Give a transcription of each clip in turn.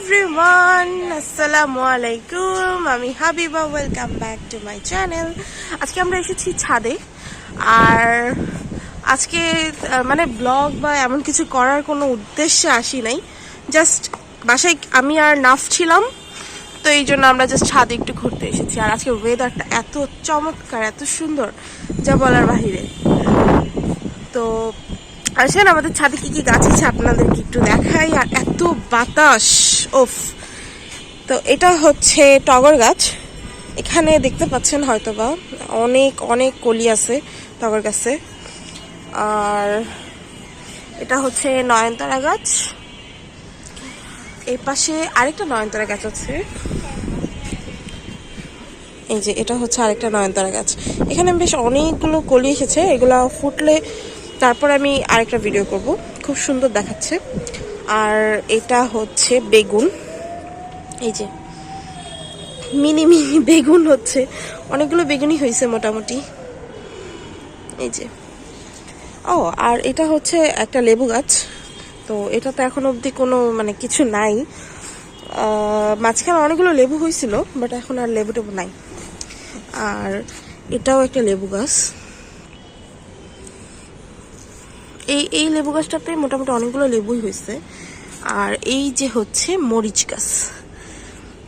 Everyone, আসসালামু আলাইকুম। আমি Habiba, welcome back to my channel. আজকে আমরা এসেছি ছাদে। আর আজকে মানে ব্লগ বা এমন কিছু করার কোনো উদ্দেশ্যে আসি নাই, জাস্ট বাসায় আমি আর নাফ ছিলাম, তো এই জন্য আমরা জাস্ট ছাদে একটু ঘুরতে এসেছি। আর আজকে ওয়েদারটা এত চমৎকার, এত সুন্দর, যা বলার বাহিরে। তো আসেন আমাদের ছাদে কি কি গাছ আছে আপনাদেরকে একটু দেখাই। আর এত বাতাস, ওফ। তো এটা হচ্ছে টগর গাছ, এখানে দেখতে পাচ্ছেন হয়তোবা অনেক অনেক কলি আছে টগর গাছে। আর এটা হচ্ছে নয়নতারা গাছ, এই পাশে আরেকটা নয়নতারা গাছ আছে। এই যে এটা হচ্ছে আরেকটা নয়নতারা গাছ। এখানে বেশ অনেকগুলো কলি এসেছে, এগুলা ফুটলে তারপর আমি আরেকটা ভিডিও করব, খুব সুন্দর দেখাচ্ছে। আর এটা হচ্ছে বেগুন, এই যে মিনি মিনি বেগুন হচ্ছে, অনেকগুলো বেগুনই হয়েছে মোটামুটি। এই যে ও, আর এটা হচ্ছে একটা লেবু গাছ। তো এটা তো এখন অবধি কোনো মানে কিছু নাই, মাঝখানে অনেকগুলো লেবু হয়েছিল, বাট এখন আর লেবু টেবু নাই। আর এটাও একটা লেবু গাছ, এই লেবু গাছটাতে মোটামুটি অনেকগুলো লেবুই হয়েছে। আর এই যে হচ্ছে মরিচ গাছ,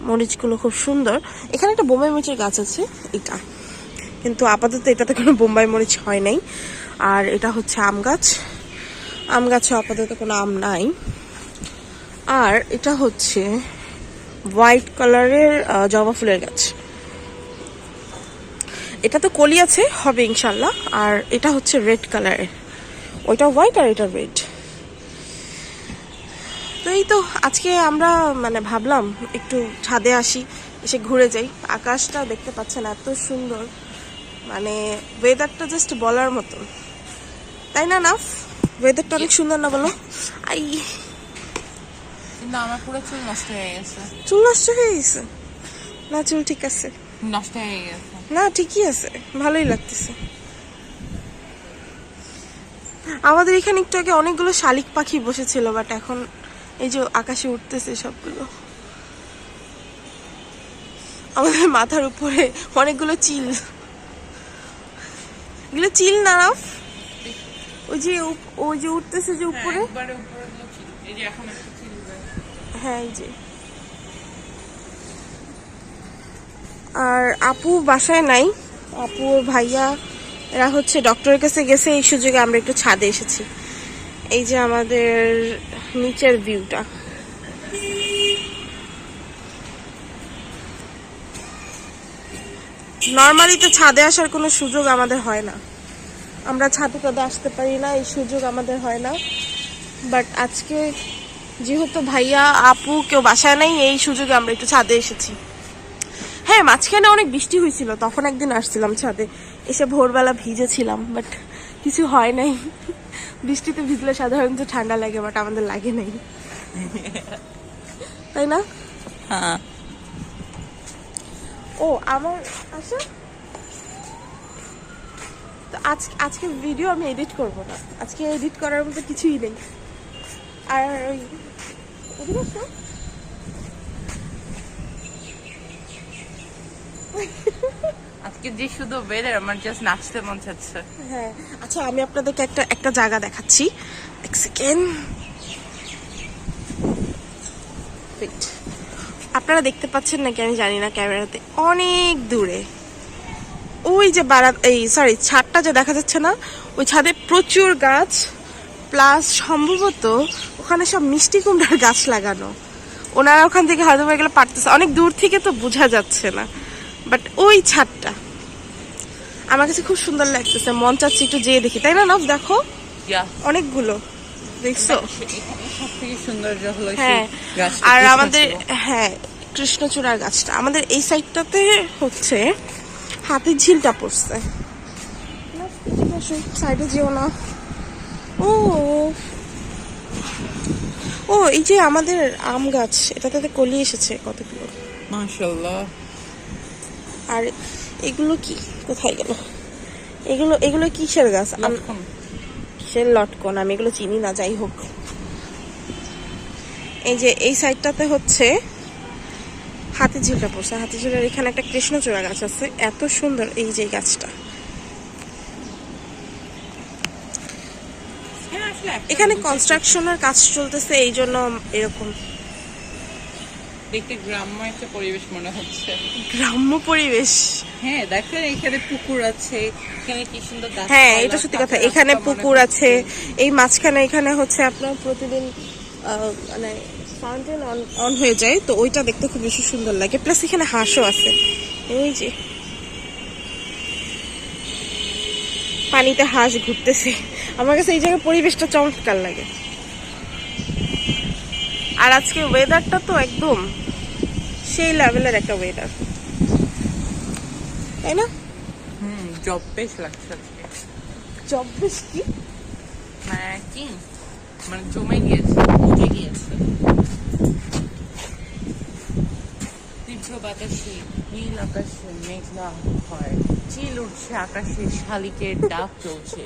মরিচগুলো খুব সুন্দর। এখানে একটা বোম্বাই মরিচের গাছ আছে, এটা কিন্তু আপাতত এটাতে কোনো বোম্বাই মরিচ হয় নাই। আর এটা হচ্ছে আম গাছ, আম গাছে আপাতত কোনো আম নাই। আর এটা হচ্ছে হোয়াইট কালারের জবা ফুলের গাছ, এটা তো কলি আছে, হবে ইনশাল্লাহ। আর এটা হচ্ছে রেড কালারের, ওইটা হোয়াইট আর এটা রেড। তো এই তো আজকে আমরা মানে ভাবলাম একটু ছাদে আসি, এসে ঘুরে যাই। আকাশটা দেখতে পাচ্ছেন এত সুন্দর, মানে ওয়েদারটা জাস্ট বলার মতো, তাই না নাফ? ওয়েদারটা অনেক সুন্দর না বলো? আই না, আমার পুরো চুল নষ্ট হয়ে গেছে। চুল নষ্ট হয়ে গেছে? না, চুল ঠিক আছে, নষ্ট হয়ে গেছে না ঠিকই আছে, ভালোই লাগতেছে। আমাদের এখানে একটু আগে অনেকগুলো শালিক পাখি বসেছিল, বাট এখন এই যে আকাশে উঠতেছে সবগুলো। আমাদের মাথার উপরে অনেকগুলো চিল, এগুলো চিল না রাফ? ওই যে উঠতেছে যে উপরে, হ্যাঁ এই যে। আর আপু বাসায় নাই, আপু ওর ভাইয়া এরা হচ্ছে ডক্টরের কাছে গেছে, এই সুযোগে আমরা একটু ছাদে এসেছি। এই যে আমাদের নিচের ভিউটা, নর্মালি তো ছাদে আসার কোনো সুযোগ আমাদের হয় না, আমরা ছাদে টাদে আসতে পারি না, এই সুযোগ আমাদের হয় না। বাট আজকে যেহেতু ভাইয়া আপু কেউ বাসায় নাই, এই সুযোগে আমরা একটু ছাদে এসেছি। হ্যাঁ, মাঝখানে অনেক বৃষ্টি হয়েছিল, তখন একদিন আসছিলাম ছাদে, এসে ভোরবেলা ভিজেছিলাম, বাট কিছু হয় নাই। বৃষ্টিতে ভিজলে সাধারণত ঠান্ডা লাগে, বাট আমাদের লাগে নাই, তাই না? হ্যাঁ। ও আমার আচ্ছা, তো আজকে ভিডিও আমি এডিট করব না, আজকে এডিট করার মতো কিছুই নেই। আর ওই আজকে যে শুধু ওয়েদার, আমার জাস্ট নাচতে মন চাচ্ছে। হ্যাঁ আচ্ছা, আমি আপনাদেরকে একটা জায়গা দেখাচ্ছি, এক সেকেন্ড। আপনারা দেখতে পাচ্ছেন নাকি আমি জানি না, ক্যামেরাতে অনেক দূরে ওই যে ছাদটা যে দেখা যাচ্ছে না, ওই ছাদে প্রচুর গাছ, প্লাস সম্ভবত ওখানে সব মিষ্টি কুমড়ার গাছ লাগানো। ওনারা ওখান থেকে হয়তো এগুলো পারতেছে, অনেক দূর থেকে তো বোঝা যাচ্ছে না, বাট ওই ছাদটা আমার কাছে খুব সুন্দর লাগতেছে, মন চাচ্ছে একটু যেয়ে দেখি, তাই না? দেখো অনেকগুলো, দেখছো? সবথেকে সৌন্দর্য হলো হ্যাঁ, আর আমাদের হ্যাঁ কৃষ্ণচূড়ার গাছটা আমাদের এই সাইডটাতে হচ্ছে হাতির ঝিলটা পড়ছে। সাইডে যেও না। ও ও, এই যে আমাদের আম গাছ, এটাতে কলি এসেছে কতগুলো, মাশাআল্লাহ। আর এগুলো কি, কোথায় গেল? এগুলো কিসের গাছ? কিসের লটকন, আমি এগুলো চিনি না, যাই হোক। এই যে এই সাইডটাতে হচ্ছে হাতিঝিলটা পড়ছে। হাতিঝিলের এখানে একটা কৃষ্ণচূড়া গাছ আছে, এত সুন্দর এই যে গাছটা। এখানে কনস্ট্রাকশনের কাজ চলতেছে, এই জন্য এরকম দেখতে গ্রাম্য একটা পরিবেশ মনে হচ্ছে। গ্রাম্য পরিবেশ। হ্যাঁ দেখেন এখানে পুকুর আছে, এখানে কি সুন্দর গাছ। হ্যাঁ এটা সত্যি কথা, এখানে পুকুর আছে, এই মাঝখানে এখানে হচ্ছে আপনার প্রতিদিন মানে ফাউন্টেন অন হয়ে যায়, তো ওইটা দেখতে খুব বেশি সুন্দর লাগে। প্লাস এখানে হাঁসও আছে, এই যে পানিতে হাঁস ঘুরতেছে। আমার কাছে এই জায়গার পরিবেশটা চমৎকার লাগে। আর আজকে ওয়েদারটা তো একদম সেই লেভেলের একটা ওয়েদার, তাই না? জব বেশ লাগছে আজকে। জব বেশ কি মানে কি মানে জমে গিয়েছে, উঠে গিয়েছে। তীব্র বাতাসে নীল আকাশে মেঘলা হয়, চিল উঠছে আকাশে, শালিকের ডাক চলছে।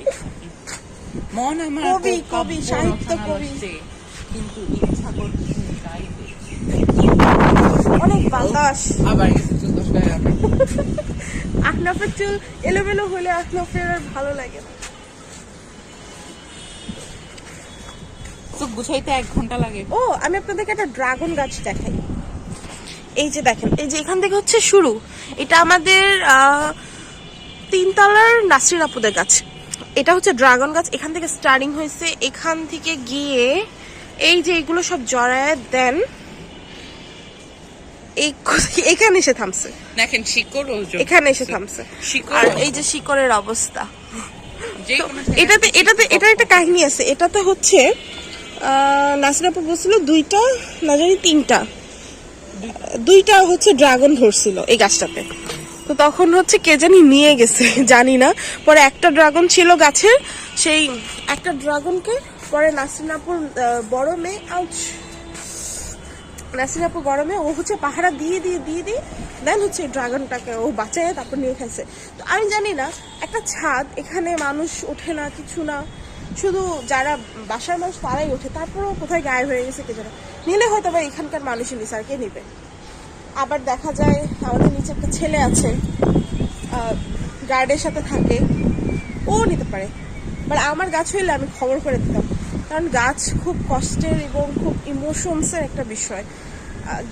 মন আমার কবি, তো কাব্য কবি, সাহিত্য রচনা কবি। লাগছে, কিন্তু ইচ্ছা করছে গাইতে। অনেক বাতাস। আবার গেছে 14 আবার। আহনাফের চুল এলোমেলো হলে আহনাফের আর ভালো লাগে না। তো গুছাইতে 1 ঘন্টা লাগে। ও আমি আপনাদেরকে একটা ড্রাগন গাছ দেখাই। এই যে দেখেন, এই যে এখান থেকে হচ্ছে শুরু। এটা আমাদের 3 তলার নাসরিন আপুদের গাছ। এটা হচ্ছে ড্রাগন গাছ, এখান থেকে স্টার্টিং হয়েছে। এখান থেকে গিয়ে এই যে এগুলো সব জড়ায় দেন এখানে এসে থামছে। দেখেন শিকড় এখানে এসে থামছে। আর এই যে শিকড়ের অবস্থা, এটাতে এটাতে এটা একটা কাহিনী আছে। এটাতে হচ্ছে নাসরিন আপু বলছিল 2টা না জানি 3টা হচ্ছে ড্রাগন ধরছিল এই গাছটাতে। তো তখন হচ্ছে কে জানি নিয়ে গেছে, জানি না। পরে একটা ড্রাগন ছিল গাছের, সেই একটা ড্রাগনকে পরে নাসরিন আপুর বড় মেয়ে নাসরিন আপুর বড় মেয়ে ও হচ্ছে পাহারা দিয়ে দেন হচ্ছে ড্রাগনটাকে ও বাঁচায় তারপর নিয়ে খাইছে। তো আমি জানি না, একটা ছাদ, এখানে মানুষ ওঠে না, কিছু না, শুধু যারা বাসার মানুষ তারাই ওঠে, তারপরেও কোথায় গায়েব হয়ে গেছে কে জানে। নিলে হয়তো বা এখানকার মানুষই নিছে, আর কে নিবে। আবার দেখা যায় আমাদের নিচে একটা ছেলে আছে, গার্ডের সাথে থাকে, ও নিতে পারে। বাট আমার গাছ হইলে আমি খবর করে দিতাম, কারণ গাছ খুব কষ্টের এবং খুব ইমোশনসের একটা বিষয়।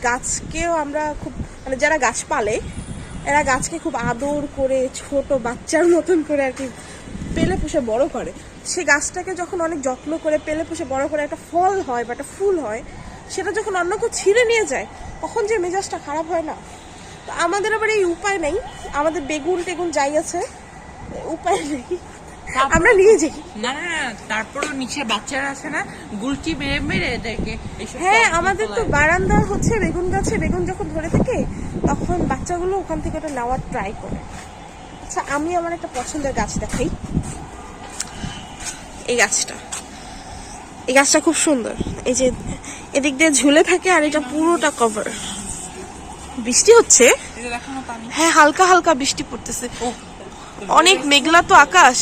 গাছকেও আমরা খুব মানে যারা গাছ পালে এরা গাছকে খুব আদর করে ছোট বাচ্চার মতন করে আর কি পেলে পুষে বড় করে। সে গাছটাকে যখন অনেক যত্ন করে পেলে পুষে বড় করে একটা ফল হয় বা একটা ফুল হয়, সেটা যখন অন্য কেউ ছিঁড়ে নিয়ে যায় তখন যে মেজাজটা খারাপ হয় না। তো আমাদের আবার এই উপায় নেই, আমাদের বেগুন টেগুন যাই আছে, উপায় নেই, আমরা নিয়ে যাই। না না না, তারপরও নিচে বাচ্চারা আছে না, গুলটি মেরে মেরে এদেরকে। হ্যাঁ আমাদের তো বারান্দা হচ্ছে বেগুন গাছে বেগুন যখন ধরে থাকে তখন বাচ্চাগুলো ওখান থেকে ওটা নেওয়ার ট্রাই করে। আচ্ছা আমি আমার একটা পছন্দের গাছ দেখাই, এই গাছটা খুব সুন্দর। এই যে এদিক দিয়ে ঝুলে থাকে আর এটা পুরোটা কভার। বৃষ্টি হচ্ছে, হ্যাঁ হালকা হালকা বৃষ্টি পড়তেছে। অনেক মেঘলা তো আকাশ,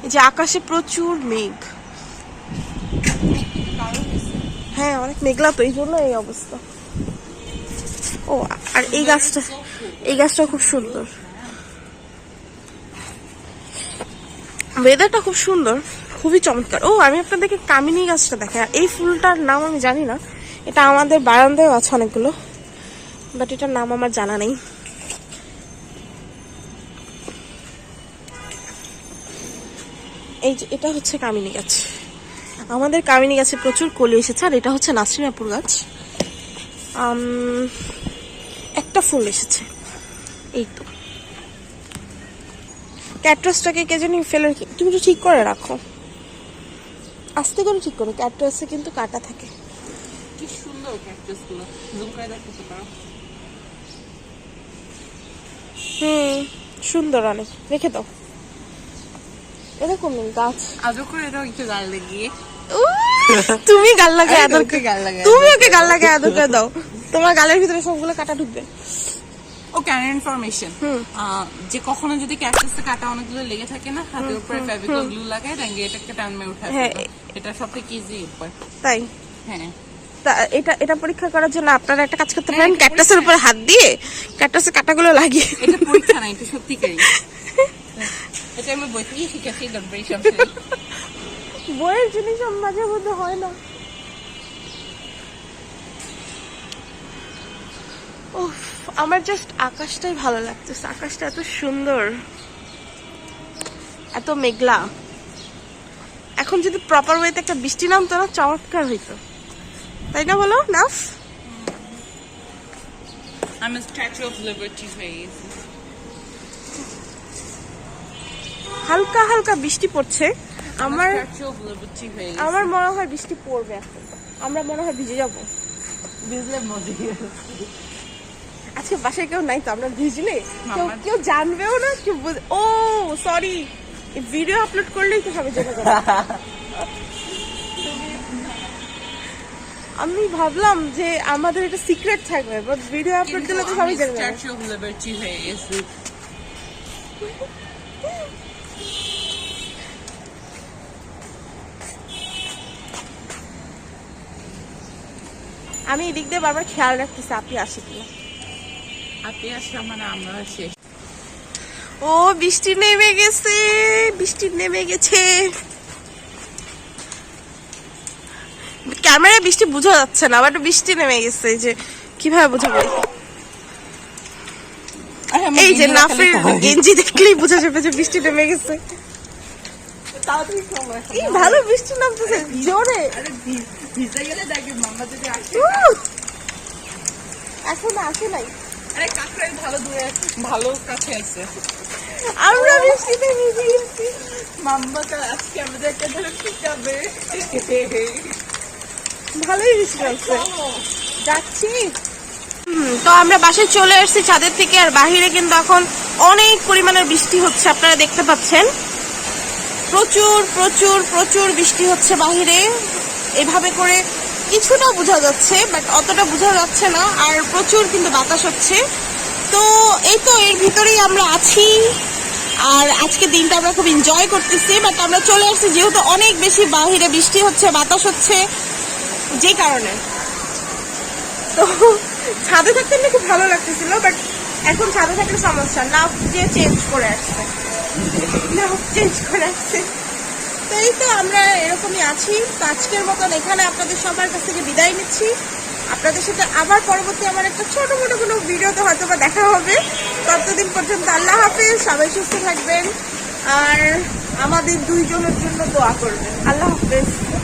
এই যে আকাশে প্রচুর মেঘ। হ্যাঁ অনেক মেঘলা তো, এই জন্য এই অবস্থা। ও আর এই গাছটা খুব সুন্দর, ওয়েদারটা খুব সুন্দর, খুবই চমৎকার। ও আমি আপনাদেরকে কামিনী গাছটা দেখাই। এই ফুলটার নাম আমি জানি না, এটা আমাদের বারান্দায় আছে অনেকগুলো, বাট এটার নাম আমার জানা নেই। এই যে এটা হচ্ছে কামিনী গাছ, আমাদের কামিনী গাছে প্রচুর কলি এসেছে। আর এটা হচ্ছে নাসরিন আপুর গাছ, একটা ফুল এসেছে এই তো। ক্যাকটাসটাকে কে জানি ফেলে, তুমি তো ঠিক করে রাখো, আস্তে করে ঠিক করো, ক্যাকটাসে কিন্তু কাটা থাকে। কি সুন্দর ক্যাকটাস গুলো, জুম করে দেখতে পারো। সুন্দর, অনেক রেখে দাও। এরকম গাছ আদর করে দাও একটু গাল লাগিয়ে। তুমি গাল লাগে আদর করে, গাল লাগে, তুমি ওকে গাল লাগে আদর করে দাও, তোমার গালের ভিতরে সবগুলো কাটা ঢুকবে। ও ক্যান ইনফরমেশন, যে কখনো যদি ক্যাকটাসে কাটা অনেকগুলো লেগে থাকে না, হাতের উপরে ফেভিকল গ্লু লাগায় দেন, এটাকে টানমে উঠায়। এটা সবথেকে ইজি উপায়, তাই? হ্যাঁ এটা এটা পরীক্ষা করার জন্য আপনারা একটা কাজ করতে পারেন, ক্যাকটাসের উপর হাত দিয়ে ক্যাকটাসের কাঁটাগুলো লাগিয়ে। এটা পরীক্ষা না, এটা সত্যিকারই। এটা আমি বই থেকে শিখেছি, দরবারি সবসময়। বইয়ের জিনিস মাঝে মধ্যে হয় না। উফ, আমার জাস্ট আকাশটাই ভালো লাগতেছে। আকাশটা এত সুন্দর, এত মেঘলা। এখন যদি প্রপার ওয়েতে একটা বৃষ্টি নামতো না, চমৎকার হইতো, তাই না বলো Naf? I'm a Statue of Liberty face. হালকা হালকা বৃষ্টি পড়ছে। আমার Statue of Liberty face. আমার মনে হয় বৃষ্টি পড়বে এখন, আমরা মনে হয় ভিজে যাব। ভিজলে মজা। আজকে বাসায় কেউ নাই তো, আমরা ভিজলে কেউ মামা- কেউ জানবেও না, কেউ ও সরি, ভিডিও আপলোড করলেই তো সবাই জেনে যাবে। আমি ভাবলাম যে আমাদের এটা সিক্রেট থাকবে, বাট ভিডিও আপলোড দিলে তো সবাই জেনে যাবে। Statue of Liberty face. আমি এদিক দিয়ে বারবার খেয়াল রাখতেছি আপনি আসে কিনা। আপনি আসলে মানে আমরা শেষ। ও বৃষ্টি নেমে গেছে, বৃষ্টি নেমে গেছে। ক্যামেরায় বৃষ্টি বোঝা যাচ্ছে না, বাট বৃষ্টি নেমে গেছে। যে কিভাবে বোঝাবো, এই যে নাফের গেঞ্জি দেখলেই বোঝা যাবে যে বৃষ্টি নেমে গেছে। এই ভালো বৃষ্টি নামতেছে জোরে। ভিজে গেলে দেখবে মাম্মা যদি আসে। এখন আসে নাই, আরে কাকরাই ভালো দূরে, ভালো কাছে আছে। আমরা বৃষ্টিতে ভিজে গেছি। মাম্মা তো আজকে আমাদের একটা ধরে পিটাবে। ভালোই বৃষ্টি নামছে, যাচ্ছি। তো আমরা বাসায় চলে আসছি ছাদের থেকে, আর বাহিরে কিন্তু এখন অনেক পরিমাণের বৃষ্টি হচ্ছে, আপনারা দেখতে পাচ্ছেন। প্রচুর প্রচুর প্রচুর বৃষ্টি হচ্ছে বাহিরে। এভাবে করে কিছুটা বোঝা যাচ্ছে, বাট অতটা বোঝা যাচ্ছে না। আর প্রচুর কিন্তু বাতাস হচ্ছে। তো এই তো এর ভিতরেই আমরা আছি, আর আজকে দিনটা আমরা খুব এনজয় করতেছি। বাট আমরা চলে আসছি যেহেতু অনেক বেশি বাহিরে বৃষ্টি হচ্ছে, বাতাস হচ্ছে, যে কারণে। তো ছাদে থাকতে না খুব ভালো লাগতেছিল, বাট এখন ছাদে থাকলে সমস্যা না, যে চেঞ্জ করে আসছে, না চেঞ্জ করে আসছে। তো এই তো আমরা এরকমই আছি। তো আজকের মতন এখানে আপনাদের সবার কাছ থেকে বিদায় নিচ্ছি। আপনাদের সাথে আবার পরবর্তী আমার একটা ছোট মোটো কোনো ভিডিওতে হয়তো বা দেখা হবে। ততদিন পর্যন্ত আল্লাহ হাফেজ, সবাই সুস্থ থাকবেন, আর আমাদের দুইজনের জন্য দোয়া করবেন। আল্লাহ হাফেজ।